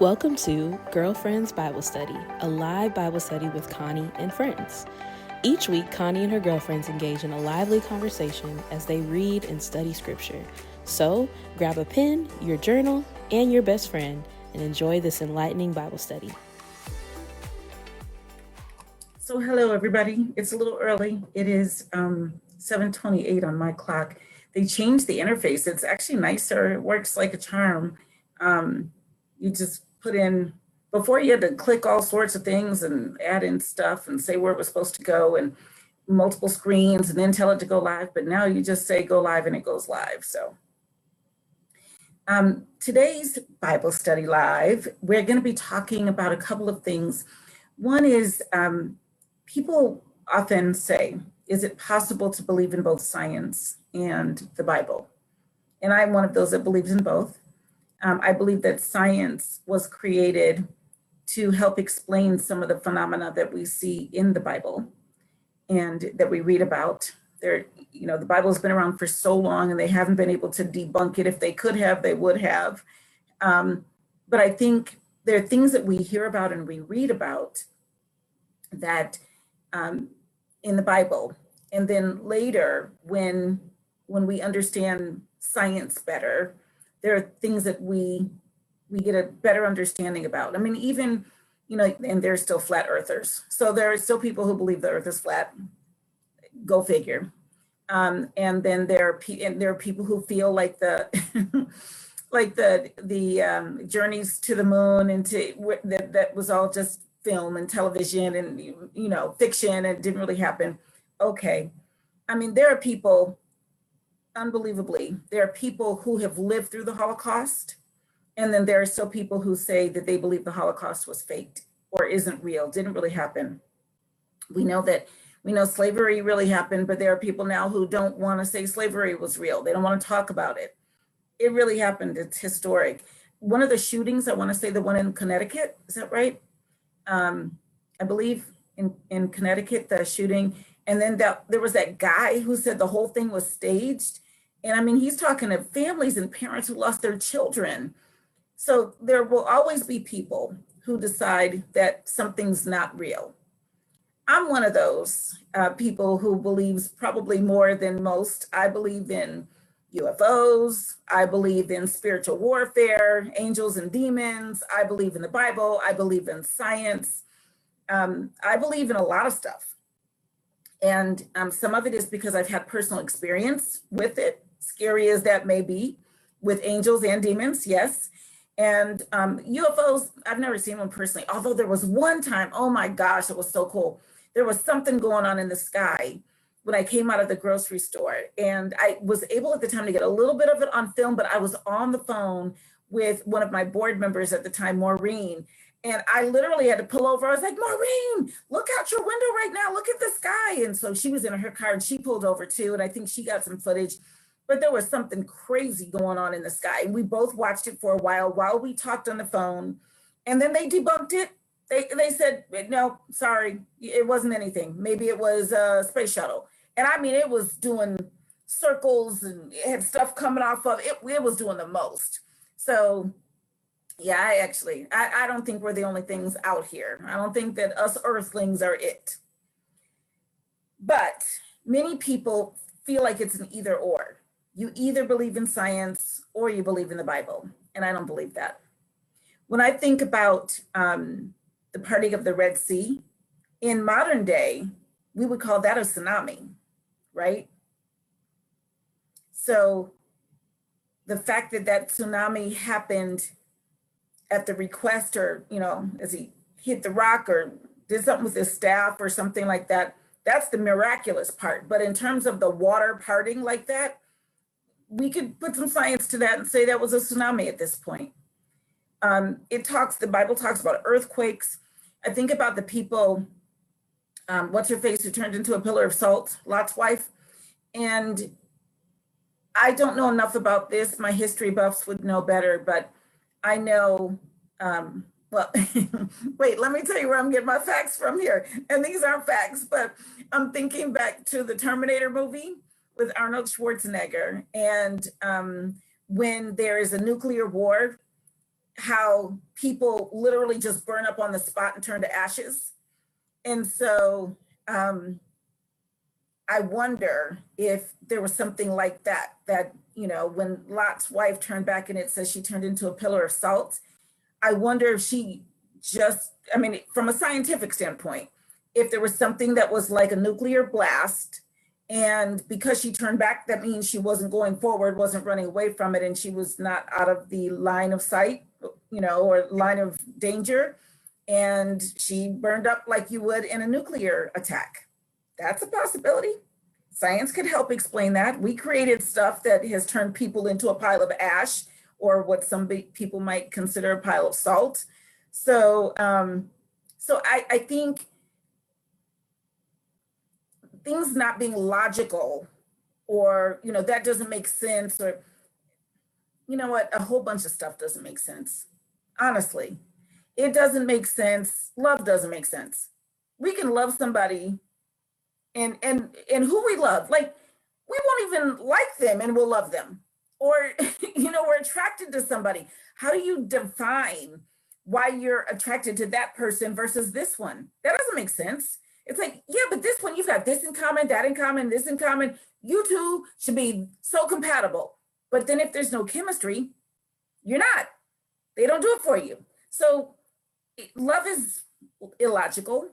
Welcome to Girlfriends Bible Study, a live Bible study with Connie and friends. Each week, Connie and her girlfriends engage in a lively conversation as they read and study scripture. So, grab a pen, your journal, and your best friend and enjoy this enlightening Bible study. So hello, everybody. It's a little early. It is 7:28 on my clock. They changed the interface. It's actually nicer. It works like a charm. You just put in, before you had to click all sorts of things and add in stuff and say where it was supposed to go and multiple screens and then tell it to go live. But now you just say go live and it goes live. So today's Bible study live, we're going to be talking about a couple of things. One is people often say, is it possible to believe in both science and the Bible? And I'm one of those that believes in both. I believe that science was created to help explain some of the phenomena that we see in the Bible and that we read about. The Bible has been around for so long and they haven't been able to debunk it. If they could have, they would have. But I think there are things that we hear about and we read about that in the Bible. And then later, when we understand science better, there are things that we get a better understanding about. I mean, even, and there's still flat earthers. So there are still people who believe the earth is flat. Go figure. And then there are people who feel like the like the journeys to the moon and that was all just film and television and fiction and it didn't really happen. Okay. I mean, there are people, unbelievably, there are people who have lived through the Holocaust, and then there are still people who say that they believe the Holocaust was faked or isn't real, didn't really happen. We know slavery really happened, but there are people now who don't want to say slavery was real. They don't want to talk about it. It really happened. It's historic. One of the shootings, I want to say the one in Connecticut, is that right? I believe in Connecticut, the shooting. And then there was that guy who said the whole thing was staged. And I mean, he's talking to families and parents who lost their children. So there will always be people who decide that something's not real. I'm one of those people who believes probably more than most. I believe in UFOs. I believe in spiritual warfare, angels and demons. I believe in the Bible. I believe in science. I believe in a lot of stuff. And some of it is because I've had personal experience with it, scary as that may be, with angels and demons, yes. And UFOs, I've never seen one personally, although there was one time, oh my gosh, it was so cool. There was something going on in the sky when I came out of the grocery store. And I was able at the time to get a little bit of it on film, but I was on the phone with one of my board members at the time, Maureen. And I literally had to pull over. I was like, Maureen, look out your window right now. Look at the sky. And so she was in her car and she pulled over too. And I think she got some footage, but there was something crazy going on in the sky. And we both watched it for a while we talked on the phone. And then they debunked it. They said, no, sorry, it wasn't anything. Maybe it was a space shuttle. And I mean, it was doing circles and it had stuff coming off of it. It was doing the most. So yeah, I don't think we're the only things out here. I don't think that us earthlings are it. But many people feel like it's an either or. You either believe in science or you believe in the Bible. And I don't believe that. When I think about the parting of the Red Sea, in modern day, we would call that a tsunami, right? So the fact that that tsunami happened at the request or, as he hit the rock or did something with his staff or something like that, that's the miraculous part. But in terms of the water parting like that, we could put some science to that and say that was a tsunami at this point. The Bible talks about earthquakes. I think about the people, what's her face, who turned into a pillar of salt, Lot's wife. And I don't know enough about this. My history buffs would know better, but I know, wait, let me tell you where I'm getting my facts from here. And these aren't facts, but I'm thinking back to the Terminator movie with Arnold Schwarzenegger. And when there is a nuclear war, how people literally just burn up on the spot and turn to ashes. And so I wonder if there was something like that, when Lot's wife turned back and it says she turned into a pillar of salt. I wonder if she just, from a scientific standpoint, if there was something that was like a nuclear blast, and because she turned back, that means she wasn't going forward, wasn't running away from it, and she was not out of the line of sight, or line of danger, and she burned up like you would in a nuclear attack. That's a possibility. Science could help explain that. We created stuff that has turned people into a pile of ash, or what some people might consider a pile of salt. So I think things not being logical, or, that doesn't make sense, or, you know what, a whole bunch of stuff doesn't make sense. Honestly, it doesn't make sense. Love doesn't make sense. We can love somebody and who we love, like, we won't even like them and we'll love them. Or, we're attracted to somebody. How do you define why you're attracted to that person versus this one? That doesn't make sense. It's like, yeah, but this one, you've got this in common, that in common, this in common. You two should be so compatible. But then if there's no chemistry, you're not. They don't do it for you. So love is illogical.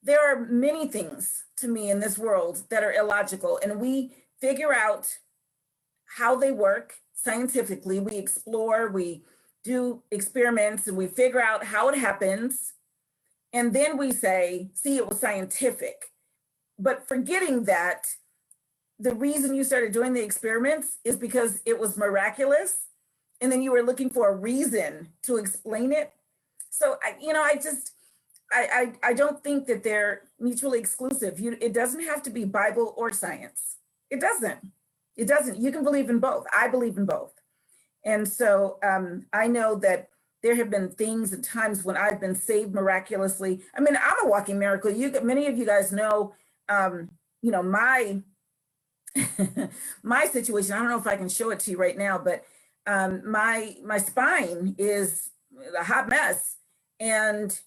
There are many things to me in this world that are illogical, and we figure out how they work scientifically. We explore, we do experiments, and we figure out how it happens. And then we say, see, it was scientific. But forgetting that the reason you started doing the experiments is because it was miraculous. And then you were looking for a reason to explain it. So, I don't think that they're mutually exclusive. It doesn't have to be Bible or science. It doesn't. You can believe in both. I believe in both. And so I know that there have been things and times when I've been saved miraculously. I'm a walking miracle. Many of you guys know, my my situation. I don't know if I can show it to you right now, but my spine is a hot mess, and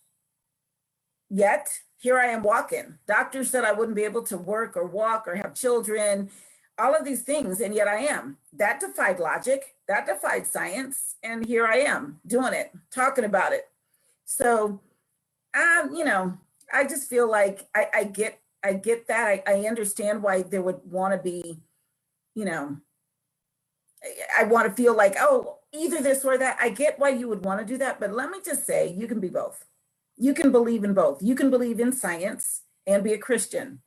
yet here I am walking. Doctors said I wouldn't be able to work or walk or have children, all of these things, and yet I am. That defied logic, that defied science, and here I am doing it, talking about it. So, I just feel like I get that. I understand why there would want to be, I want to feel like, oh, either this or that. I get why you would want to do that, but let me just say, you can be both. You can believe in both. You can believe in science and be a Christian.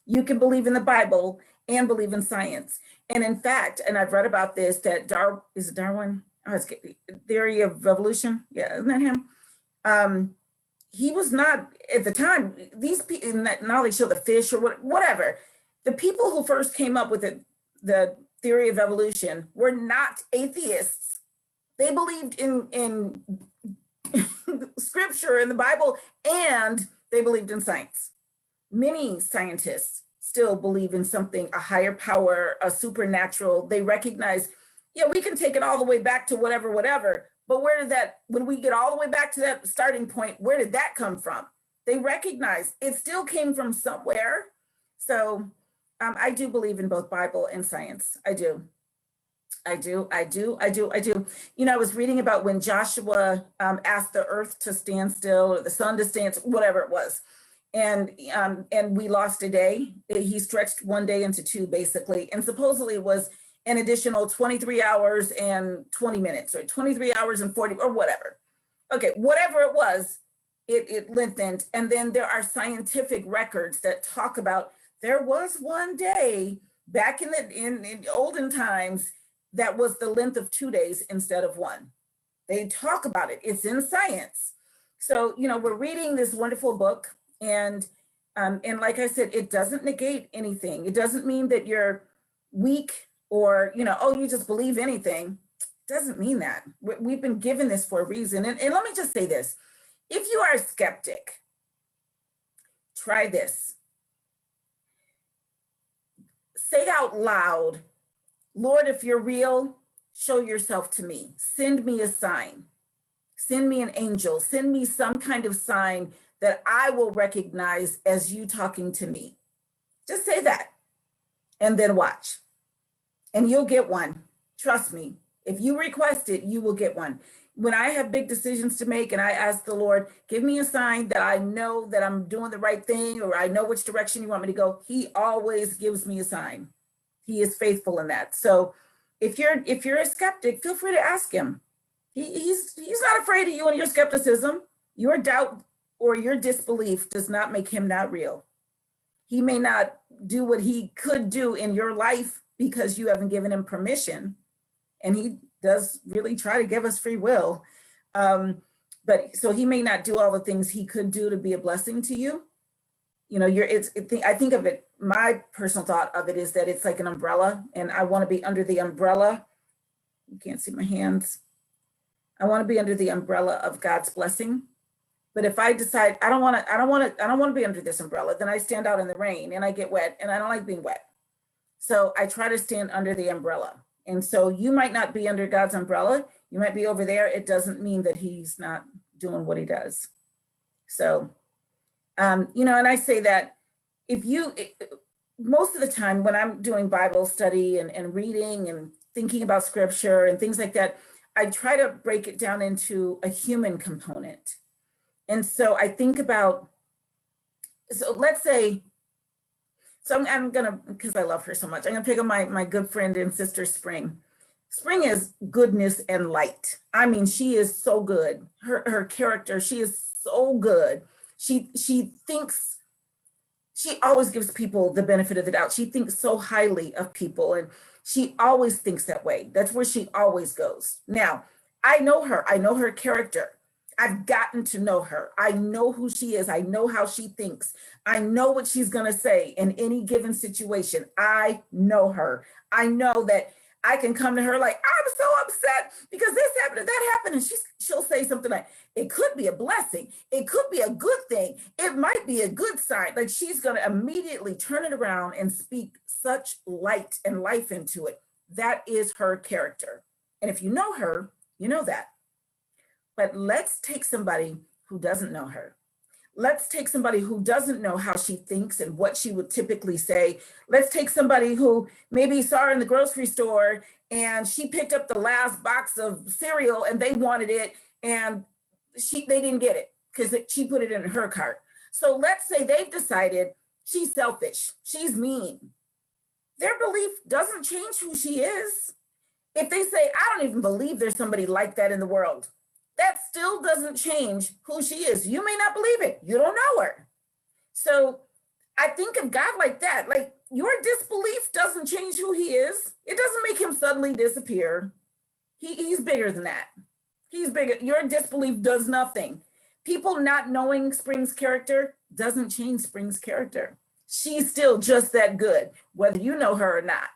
You can believe in the Bible and believe in science. And in fact, and I've read about this, that is it Darwin? Oh, it's Theory of Evolution. Yeah, isn't that him? He was not, at the time, these people, now they show the fish or whatever. The people who first came up with the theory of evolution were not atheists. They believed in scripture in the Bible, and they believed in science. Many scientists still believe in something, a higher power, a supernatural. They recognize, yeah, we can take it all the way back to whatever, but when we get all the way back to that starting point, where did that come from? They recognize it still came from somewhere. So I do believe in both Bible and science. I do. I was reading about when Joshua asked the earth to stand still, or the sun to stand, whatever it was. And we lost a day. He stretched one day into two, basically. And supposedly it was an additional 23 hours and 20 minutes, or 23 hours and 40, or whatever. Okay, whatever it was, it lengthened. And then there are scientific records that talk about there was one day back in olden times that was the length of 2 days instead of one. They talk about it. It's in science. So, we're reading this wonderful book, and like I said, it doesn't negate anything. It doesn't mean that you're weak, or, you just believe anything. It doesn't mean that. We've been given this for a reason. And let me just say this. If you are a skeptic, try this. Say out loud, Lord, if you're real, show yourself to me. Send me a sign. Send me an angel. Send me some kind of sign that I will recognize as you talking to me. Just say that and then watch. And you'll get one. Trust me. If you request it, you will get one. When I have big decisions to make and I ask the Lord, give me a sign that I know that I'm doing the right thing, or I know which direction you want me to go, he always gives me a sign. He is faithful in that. So if you're a skeptic, feel free to ask him. He's not afraid of you and your skepticism. Your doubt or your disbelief does not make him not real. He may not do what he could do in your life because you haven't given him permission. And he does really try to give us free will. But so he may not do all the things he could do to be a blessing to you. You know, I think of it, my personal thought of it is that it's like an umbrella, and I want to be under the umbrella. You can't see my hands. I want to be under the umbrella of God's blessing. But if I decide I don't want to be under this umbrella, then I stand out in the rain and I get wet, and I don't like being wet. So I try to stand under the umbrella. And so you might not be under God's umbrella. You might be over there. It doesn't mean that he's not doing what he does. So, you know, and I say that most of the time when I'm doing Bible study and reading and thinking about scripture and things like that, I try to break it down into a human component. And so I think about, so let's say, so I'm gonna, because I love her so much, I'm gonna pick up my good friend and sister Spring. Spring is goodness and light. I mean, she is so good. Her character, she is so good. She thinks, she always gives people the benefit of the doubt. She thinks so highly of people, and she always thinks that way. That's where she always goes. Now, I know her character. I've gotten to know her. I know who she is. I know how she thinks. I know what she's going to say in any given situation. I know her. I know that I can come to her like, I'm so upset because this happened and that happened. And she'll say something like, it could be a blessing. It could be a good thing. It might be a good sign. Like, she's going to immediately turn it around and speak such light and life into it. That is her character. And if you know her, you know that. But let's take somebody who doesn't know her. Let's take somebody who doesn't know how she thinks and what she would typically say. Let's take somebody who maybe saw her in the grocery store and she picked up the last box of cereal and they wanted it and they didn't get it because she put it in her cart. So let's say they've decided she's selfish, she's mean. Their belief doesn't change who she is. If they say, I don't even believe there's somebody like that in the world, that still doesn't change who she is. You may not believe it. You don't know her. So I think of God like that. Like, your disbelief doesn't change who he is. It doesn't make him suddenly disappear. He's bigger than that. He's bigger. Your disbelief does nothing. People not knowing Spring's character doesn't change Spring's character. She's still just that good, whether you know her or not.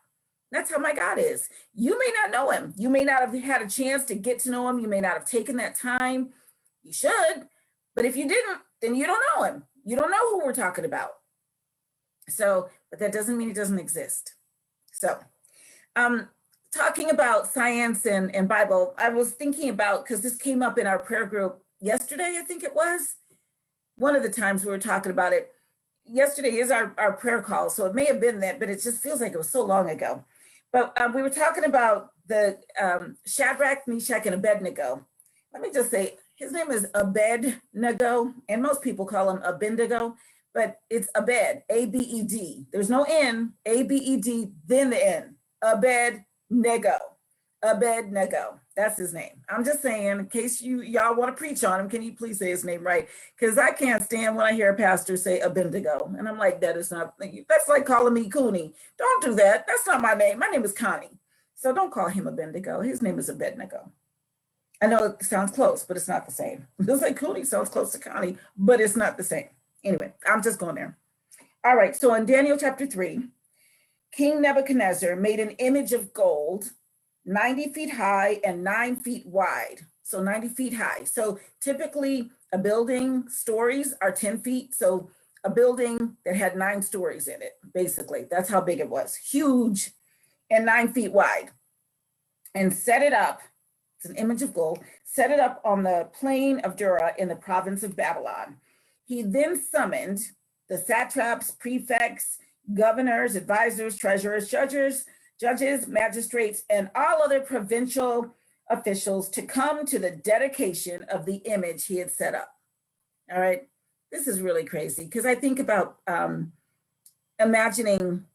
That's how my God is. You may not know him. You may not have had a chance to get to know him. You may not have taken that time. You should. But if you didn't, then you don't know him. You don't know who we're talking about. So, but that doesn't mean he doesn't exist. So, talking about science and Bible, I was thinking about, because this came up in our prayer group yesterday, I think it was. One of the times we were talking about it. Yesterday is our prayer call, so it may have been that, but it just feels like it was so long ago. But we were talking about the Shadrach, Meshach, and Abednego. Let me just say, his name is Abednego, and most people call him Abednego, but it's Abed, A-B-E-D. There's no N, A-B-E-D, then the N. Abednego. Abednego. That's his name. I'm just saying, in case y'all want to preach on him, can you please say his name right? Because I can't stand when I hear a pastor say Abednego. And I'm like, that's like calling me Cooney. Don't do that. That's not my name. My name is Connie. So don't call him Abednego. His name is Abednego. I know it sounds close, but it's not the same. Just like Cooney sounds close to Connie, but it's not the same. Anyway, I'm just going there. All right. So in Daniel chapter 3, King Nebuchadnezzar made an image of gold 90 feet high and 9 feet wide. So 90 feet high. So typically a building stories are 10 feet. So a building that had 9 stories in it, basically. That's how big it was. Huge and 9 feet wide. and set it up. It's an image of gold, set it up on the plain of Dura in the province of Babylon. He then summoned the satraps, prefects, governors, advisors, treasurers, judges, magistrates, and all other provincial officials to come to the dedication of the image he had set up. All right, this is really crazy because I think about imagine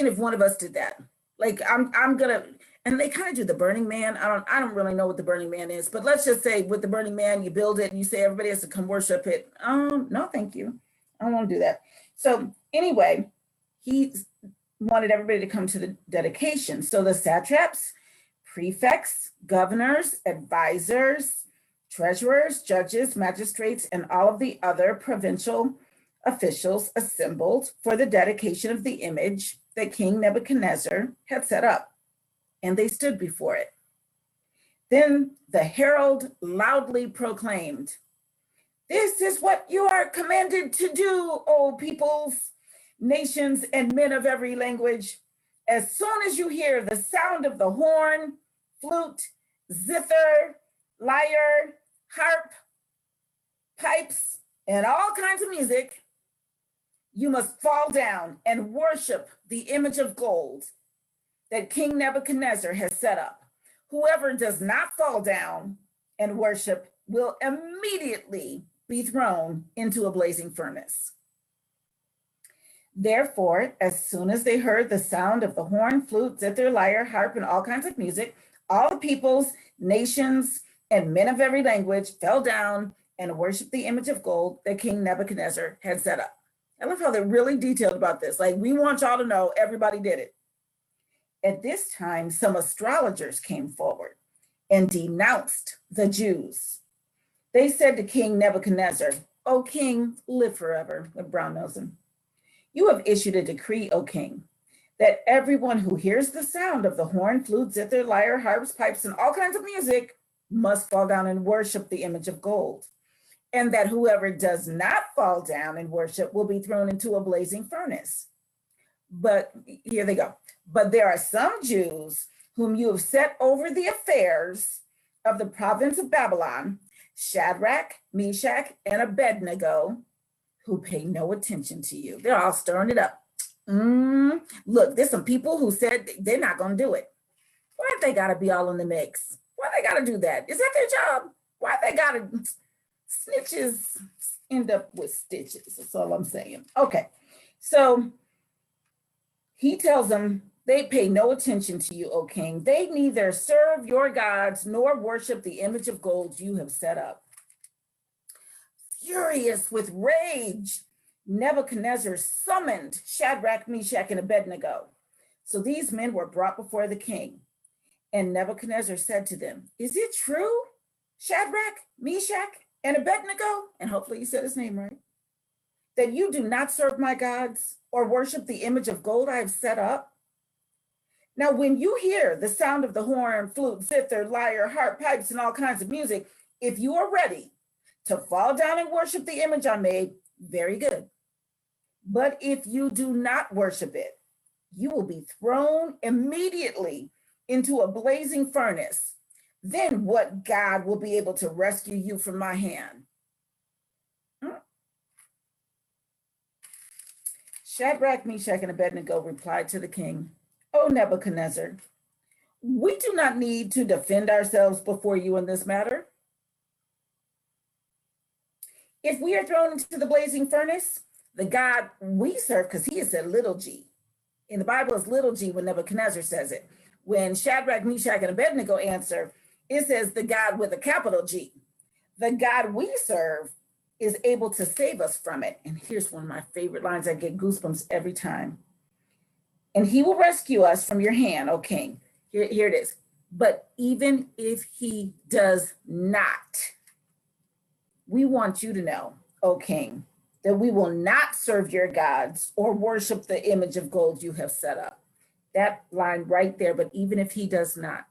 if one of us did that. Like I'm gonna, and they kind of do the Burning Man. I don't really know what the Burning Man is, but let's just say with the Burning Man, you build it and you say everybody has to come worship it. No, thank you. I don't want to do that. So anyway, he wanted everybody to come to the dedication. So the satraps, prefects, governors, advisors, treasurers, judges, magistrates, and all of the other provincial officials assembled for the dedication of the image that King Nebuchadnezzar had set up, and they stood before it. Then the herald loudly proclaimed, "This is what you are commanded to do, O peoples, nations, and men of every language. As soon as you hear the sound of the horn, flute, zither, lyre, harp, pipes, and all kinds of music, you must fall down and worship the image of gold that King Nebuchadnezzar has set up. Whoever does not fall down and worship will immediately be thrown into a blazing furnace." Therefore, as soon as they heard the sound of the horn, flute, zither, lyre, harp, and all kinds of music, all the peoples, nations, and men of every language fell down and worshiped the image of gold that King Nebuchadnezzar had set up. I love how they're really detailed about this. Like, we want y'all to know everybody did it. At this time, some astrologers came forward and denounced the Jews. They said to King Nebuchadnezzar, "O king, live forever," with brown nosing. "You have issued a decree, O king, that everyone who hears the sound of the horn, flute, zither, lyre, harps, pipes, and all kinds of music must fall down and worship the image of gold, and that whoever does not fall down and worship will be thrown into a blazing furnace. But here they go. But there are some Jews whom you have set over the affairs of the province of Babylon, Shadrach, Meshach, and Abednego, who pay no attention to you." They're all stirring it up. Look, there's some people who said they're not going to do it. Why they got to be all in the mix? Why they got to do that? Is that their job? Why they got to... Snitches end up with stitches. That's all I'm saying. Okay, so he tells them, "They pay no attention to you, O king. They neither serve your gods nor worship the image of gold you have set up." Furious with rage, Nebuchadnezzar summoned Shadrach, Meshach, and Abednego. So these men were brought before the king. And Nebuchadnezzar said to them, "Is it true, Shadrach, Meshach, and Abednego," and hopefully you said his name right, "that you do not serve my gods or worship the image of gold I have set up? Now, when you hear the sound of the horn, flute, zither, lyre, harp, pipes, and all kinds of music, if you are ready to fall down and worship the image I made, very good. But if you do not worship it, you will be thrown immediately into a blazing furnace. Then what God will be able to rescue you from my hand?" Shadrach, Meshach, and Abednego replied to the king, "O Nebuchadnezzar, we do not need to defend ourselves before you in this matter. If we are thrown into the blazing furnace, the God we serve," because he is said little g. In the Bible, it's little g when Nebuchadnezzar says it. When Shadrach, Meshach, and Abednego answer, it says the God with a capital G. The God we serve is able to save us from it. And here's one of my favorite lines. I get goosebumps every time. "And he will rescue us from your hand, O king." Here it is. "But even if he does not, we want you to know, O king, that we will not serve your gods or worship the image of gold you have set up." That line right there, "but even if he does not."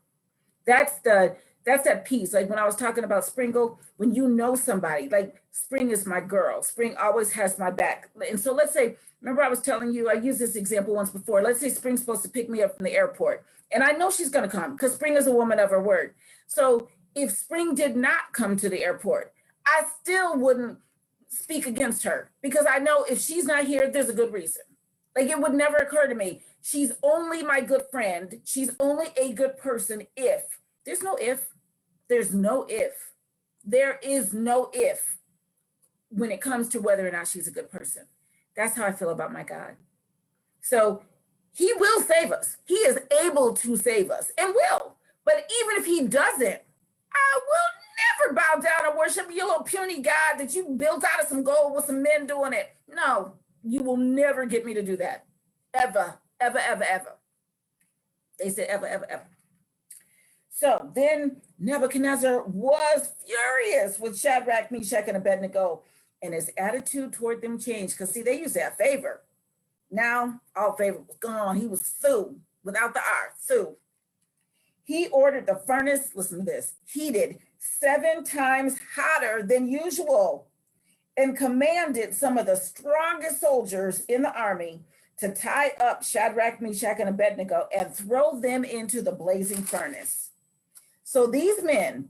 That's the That's that peace. Like when I was talking about Sprinkle, when you know somebody, like Spring is my girl. Spring always has my back. And so let's say, remember I was telling you, I used this example once before. Let's say Spring's supposed to pick me up from the airport. And I know she's going to come because Spring is a woman of her word. So if Spring did not come to the airport, I still wouldn't speak against her because I know if she's not here, there's a good reason. Like it would never occur to me. She's only my good friend. She's only a good person if. There's no if. There's no if. There is no if when it comes to whether or not she's a good person. That's how I feel about my God. So he will save us. He is able to save us and will. But even if he doesn't, I will never bow down and worship your little puny God that you built out of some gold with some men doing it. No, you will never get me to do that. Ever, ever, ever, ever. They said ever, ever, ever. So then Nebuchadnezzar was furious with Shadrach, Meshach, and Abednego, and his attitude toward them changed. Because see, they used to have favor. Now all favor was gone. He was through, without the R, through. He ordered the furnace, listen to this, heated 7 times hotter than usual, and commanded some of the strongest soldiers in the army to tie up Shadrach, Meshach, and Abednego and throw them into the blazing furnace. So these men,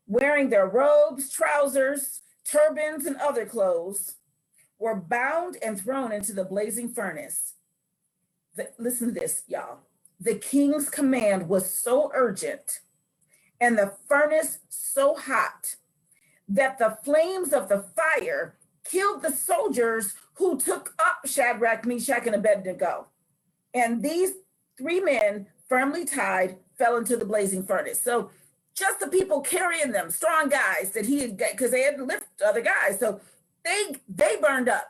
wearing their robes, trousers, turbans, and other clothes, were bound and thrown into the blazing furnace. Listen to this, y'all. The king's command was so urgent and the furnace so hot that the flames of the fire killed the soldiers who took up Shadrach, Meshach, and Abednego. And these 3 men, firmly tied, fell into the blazing furnace. So just the people carrying them, strong guys that he had got, because they had to lift other guys. So they burned up.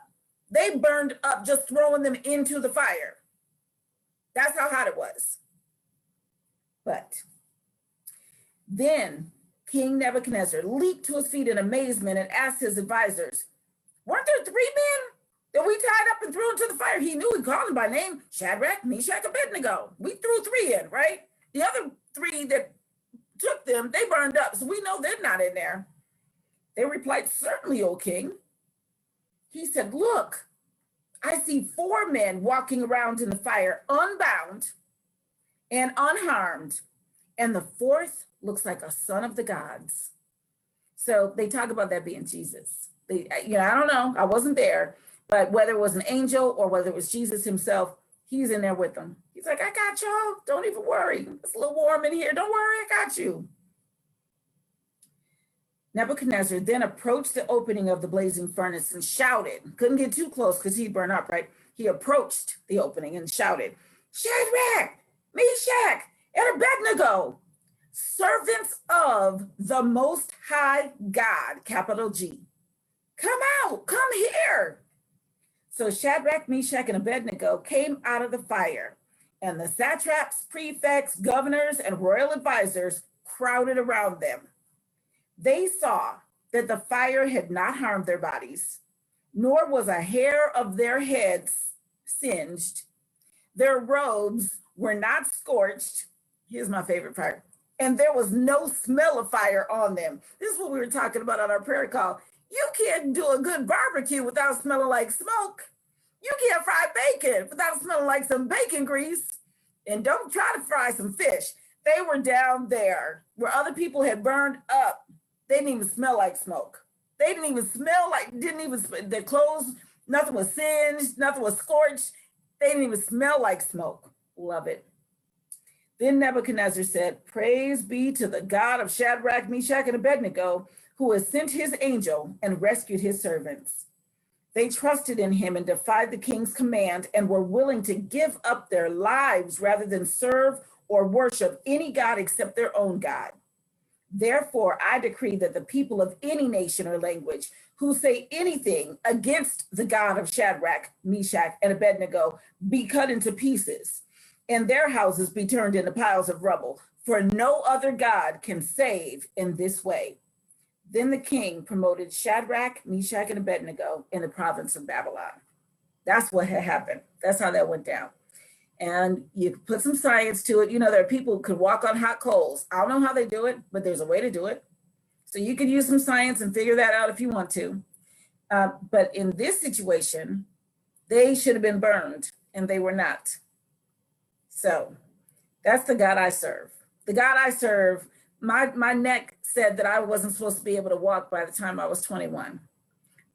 They burned up just throwing them into the fire. That's how hot it was. But then King Nebuchadnezzar leaped to his feet in amazement and asked his advisors, weren't there 3 men that we tied up and threw into the fire? He knew, he called them by name, Shadrach, Meshach, Abednego. We threw 3 in, right? The other 3 that took them, they burned up. So we know they're not in there. They replied, certainly, O king. He said, look, I see 4 men walking around in the fire, unbound and unharmed. And the 4th looks like a son of the gods. So they talk about that being Jesus. I don't know. I wasn't there. But whether it was an angel or whether it was Jesus himself, he's in there with them. He's like, I got y'all. Don't even worry. It's a little warm in here. Don't worry. I got you. Nebuchadnezzar then approached the opening of the blazing furnace and shouted. Couldn't get too close because he'd burn up, right? He approached the opening and shouted, Shadrach, Meshach, and Abednego, servants of the Most High God, capital G. Come out, come here. So Shadrach, Meshach, and Abednego came out of the fire, and the satraps, prefects, governors, and royal advisors crowded around them. They saw that the fire had not harmed their bodies, nor was a hair of their heads singed. Their robes were not scorched. Here's my favorite part. And there was no smell of fire on them. This is what we were talking about on our prayer call. You can't do a good barbecue without smelling like smoke. You can't fry bacon without smelling like some bacon grease. And don't try to fry some fish. They were down there where other people had burned up. They didn't even smell like smoke. They didn't even smell like, their clothes, nothing was singed, nothing was scorched. They didn't even smell like smoke. Love it. Then Nebuchadnezzar said, praise be to the God of Shadrach, Meshach, and Abednego, who has sent his angel and rescued his servants. They trusted in him and defied the king's command and were willing to give up their lives rather than serve or worship any God except their own God. Therefore, I decree that the people of any nation or language who say anything against the God of Shadrach, Meshach, and Abednego be cut into pieces, and their houses be turned into piles of rubble, for no other God can save in this way. Then the king promoted Shadrach, Meshach, and Abednego in the province of Babylon. That's what had happened. That's how that went down. and you put some science to it. You know, there are people who could walk on hot coals. I don't know how they do it, but there's a way to do it. So you can use some science and figure that out if you want to. But in this situation, they should have been burned and they were not. So that's the God I serve. The God I serve, my neck said that I wasn't supposed to be able to walk by the time I was 21.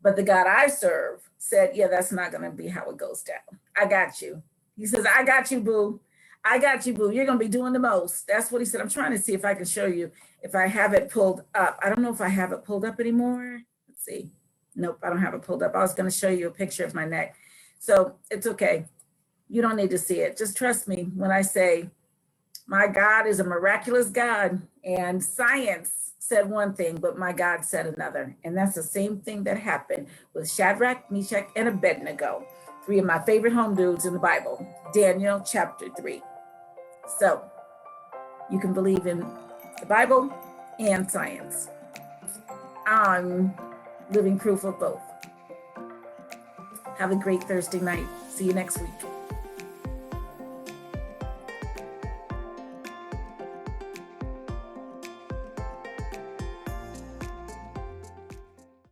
But the God I serve said, yeah, that's not going to be how it goes down. I got you. He says, I got you, boo. I got you, boo. You're going to be doing the most. That's what he said. I'm trying to see if I can show you if I have it pulled up. I don't know if I have it pulled up anymore. Let's see. Nope, I don't have it pulled up. I was going to show you a picture of my neck. So it's okay. You don't need to see it. Just trust me when I say my God is a miraculous God, and science said one thing, but my God said another. And that's the same thing that happened with Shadrach, Meshach, and Abednego, three of my favorite home dudes in the Bible, Daniel chapter 3. So you can believe in the Bible and science. I'm living proof of both. Have a great Thursday night. See you next week.